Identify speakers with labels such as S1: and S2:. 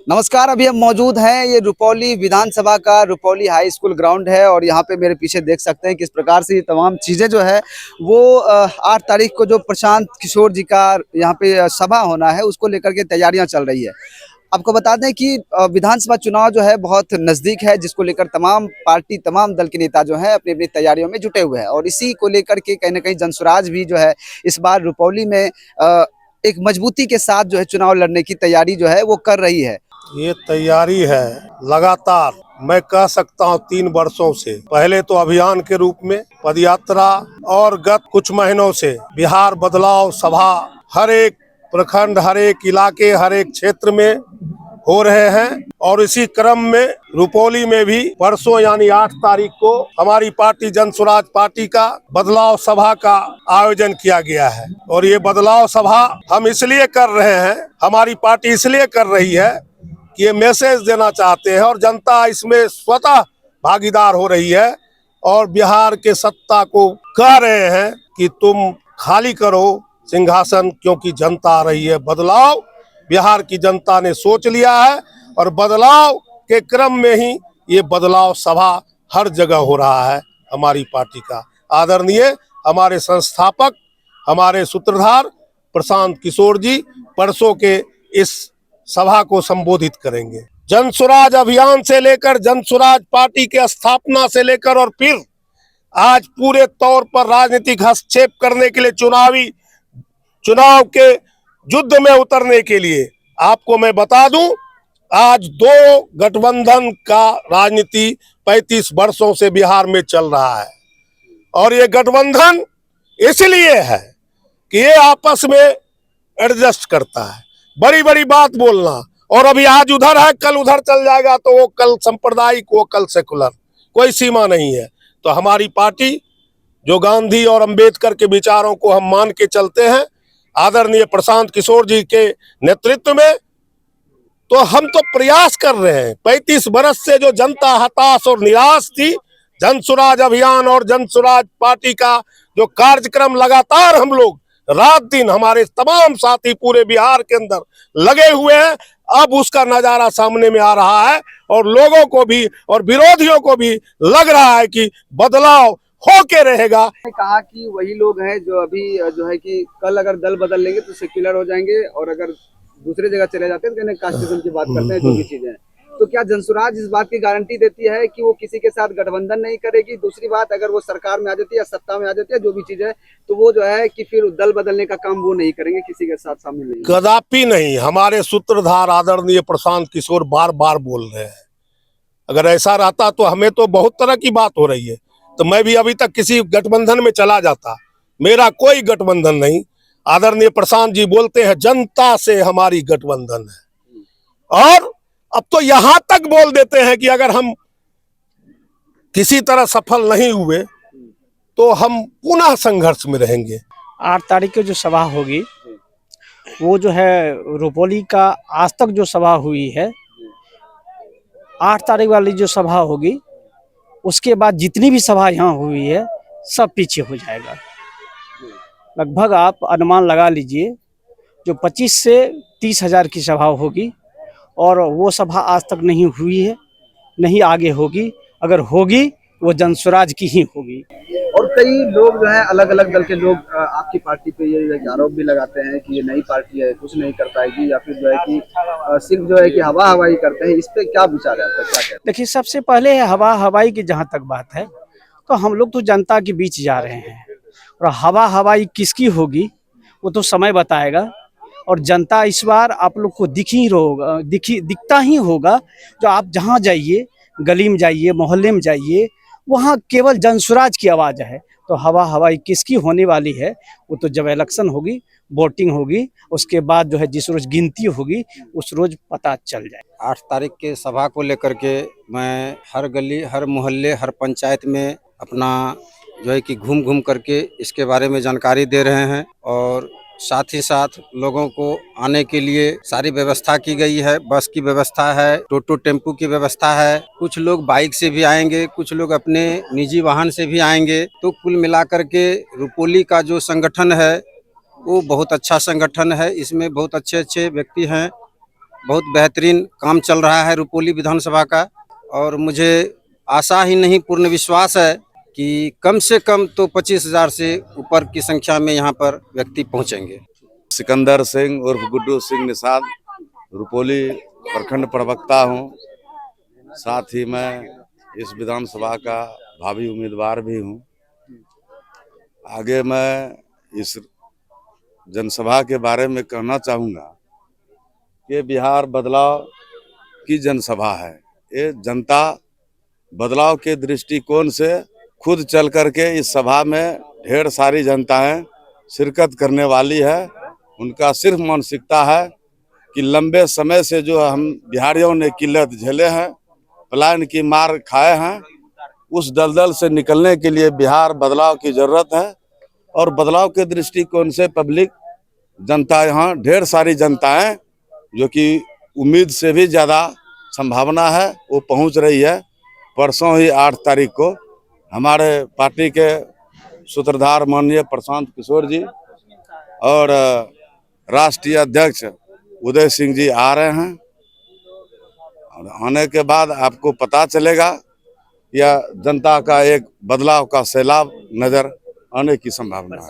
S1: नमस्कार। अभी हम मौजूद हैं, ये रुपौली विधानसभा का रुपौली हाई स्कूल ग्राउंड है और यहाँ पे मेरे पीछे देख सकते हैं किस प्रकार से ये तमाम चीज़ें जो है वो 8 तारीख को जो प्रशांत किशोर जी का यहाँ पे सभा होना है उसको लेकर के तैयारियां चल रही है। आपको बता दें कि विधानसभा चुनाव जो है बहुत नज़दीक है, जिसको लेकर तमाम पार्टी तमाम दल के नेता जो हैं अपनी अपनी तैयारियों में जुटे हुए हैं और इसी को लेकर के कहीं ना कहीं जनसुराज भी जो है इस बार रुपौली में एक मजबूती के साथ जो है चुनाव लड़ने की तैयारी जो है वो कर रही है।
S2: ये तैयारी है लगातार, मैं कह सकता हूँ 3 वर्षों से। पहले तो अभियान के रूप में पदयात्रा और गत कुछ महीनों से बिहार बदलाव सभा हर एक प्रखंड, हर एक इलाके, हर एक क्षेत्र में हो रहे हैं और इसी क्रम में रुपौली में भी परसों यानी 8 तारीख को हमारी पार्टी जनसुराज पार्टी का बदलाव सभा का आयोजन किया गया है। और ये बदलाव सभा हम इसलिए कर रहे हैं, हमारी पार्टी इसलिए कर रही है कि ये मैसेज देना चाहते हैं और जनता इसमें स्वतः भागीदार हो रही है और बिहार के सत्ता को कह रहे हैं कि तुम खाली करो सिंहासन, क्योंकि जनता आ रही है। बदलाव बिहार की जनता ने सोच लिया है और बदलाव के क्रम में ही ये बदलाव सभा हर जगह हो रहा है। हमारी पार्टी का आदरणीय हमारे संस्थापक, हमारे सूत्रधार प्रशांत किशोर जी परसों के इस सभा को संबोधित करेंगे। जनसुराज अभियान से लेकर जनसुराज पार्टी के स्थापना से लेकर और फिर आज पूरे तौर पर राजनीतिक हस्तक्षेप करने के लिए चुनाव के युद्ध में उतरने के लिए आपको मैं बता दूं, आज 2 गठबंधन का राजनीति 35 वर्षों से बिहार में चल रहा है और ये गठबंधन इसलिए है कि ये आपस में एडजस्ट करता है। बड़ी बड़ी बात बोलना और अभी आज उधर है कल उधर चल जाएगा, तो वो कल सांप्रदायिक, वो कल सेकुलर, कोई सीमा नहीं है। तो हमारी पार्टी जो गांधी और अंबेडकर के विचारों को हम मान के चलते हैं, आदरणीय प्रशांत किशोर जी के नेतृत्व में, तो हम तो प्रयास कर रहे हैं। 35 वर्ष से जो जनता हताश और निराश थी, जनसुराज अभियान और जनसुराज पार्टी का जो कार्यक्रम लगातार हम लोग रात दिन, हमारे तमाम साथी पूरे बिहार के अंदर लगे हुए हैं, अब उसका नजारा सामने में आ रहा है और लोगों को भी और विरोधियों को भी लग रहा है कि बदलाव होके रहेगा।
S1: कहा कि वही लोग हैं जो अभी जो है कि कल अगर दल बदल लेंगे तो सेक्युलर हो जाएंगे और अगर दूसरे जगह चले जाते हैं तो कहने कास्टिज्म की बात करते हैं, जो भी चीजें हैं। तो क्या जनसुराज इस बात की गारंटी देती है कि वो किसी के साथ गठबंधन नहीं करेगी? दूसरी बात, अगर वो सरकार में आ जाती है या सत्ता में आ जाती है, जो भी चीज है, तो वो जो है कि फिर दल बदलने का काम वो नहीं करेंगे, किसी के साथ शामिल नहीं,
S2: कदापि नहीं। हमारे सूत्रधार आदरणीय प्रशांत किशोर बार बार बोल रहे हैं, अगर ऐसा रहता तो हमें तो बहुत तरह की बात हो रही है, तो मैं भी अभी तक किसी गठबंधन में चला जाता। मेरा कोई गठबंधन नहीं। आदरणीय प्रशांत जी बोलते हैं जनता से हमारी गठबंधन है और अब तो यहां तक बोल देते हैं कि अगर हम किसी तरह सफल नहीं हुए तो हम पुनः संघर्ष में रहेंगे।
S3: 8 तारीख की जो सभा होगी वो जो है रुपौली का आज तक जो सभा हुई है, 8 तारीख वाली जो सभा होगी उसके बाद जितनी भी सभा यहाँ हुई है सब पीछे हो जाएगा। लगभग आप अनुमान लगा लीजिए जो 25 से 30 हज़ार की सभा होगी और वो सभा आज तक नहीं हुई है, नहीं आगे होगी। अगर होगी वो जनसुराज की ही होगी।
S1: और कई लोग जो है अलग अलग दल के लोग आपकी पार्टी पे ये आरोप भी लगाते हैं कि ये नई पार्टी है, कुछ नहीं कर पाएगी, या फिर जो है कि सिर्फ जो है कि हवा हवाई करते हैं। इस पे क्या विचार है आपका, क्या कहते हैं?
S3: देखिए, सबसे पहले है हवा हवाई की जहाँ तक बात है, तो हम लोग तो जनता के बीच जा रहे हैं और हवा हवाई किसकी होगी वो तो समय बताएगा। और जनता इस बार आप लोग को दिखता ही होगा। जो आप जहाँ जाइए, गली में जाइए, मोहल्ले में जाइए, वहाँ केवल जनसुराज की आवाज़ है। तो हवा हवाई किसकी होने वाली है वो तो जब इलेक्शन होगी, वोटिंग होगी, उसके बाद जो है जिस रोज गिनती होगी उस रोज पता चल जाए।
S4: 8 तारीख के सभा को लेकर के मैं हर गली, हर मोहल्ले, हर पंचायत में अपना जो है कि घूम घूम करके इसके बारे में जानकारी दे रहे हैं और साथ ही साथ लोगों को आने के लिए सारी व्यवस्था की गई है। बस की व्यवस्था है, टोटो टेम्पू की व्यवस्था है, कुछ लोग बाइक से भी आएंगे, कुछ लोग अपने निजी वाहन से भी आएंगे। तो कुल मिलाकर के रुपौली का जो संगठन है वो बहुत अच्छा संगठन है। इसमें बहुत अच्छे अच्छे व्यक्ति हैं बहुत बेहतरीन काम चल रहा है रुपौली विधानसभा का, और मुझे आशा ही नहीं पूर्ण विश्वास है कि कम से कम तो 25,000 से ऊपर की संख्या में यहाँ पर व्यक्ति पहुँचेंगे।
S5: सिकंदर सिंह उर्फ गुड्डू सिंह निषाद, रुपौली प्रखंड प्रवक्ता हूँ। साथ ही मैं इस विधानसभा का भावी उम्मीदवार भी हूँ। आगे मैं इस जनसभा के बारे में कहना चाहूँगा कि बिहार बदलाव की जनसभा है। ये जनता बदलाव के दृष्टिकोण से खुद चल करके इस सभा में ढेर सारी जनताएं शिरकत करने वाली है। उनका सिर्फ मानसिकता है कि लंबे समय से जो हम बिहारियों ने किल्लत झेले हैं, पलायन की मार खाए हैं, उस दलदल से निकलने के लिए बिहार बदलाव की जरूरत है। और बदलाव के दृष्टिकोण से पब्लिक जनता, यहाँ ढेर सारी जनताएं जो कि उम्मीद से भी ज़्यादा संभावना है वो पहुंच रही है। परसों ही 8 तारीख को हमारे पार्टी के सूत्रधार माननीय प्रशांत किशोर जी और राष्ट्रीय अध्यक्ष उदय सिंह जी आ रहे हैं, और आने के बाद आपको पता चलेगा या जनता का एक बदलाव का सैलाब नजर आने की संभावना है।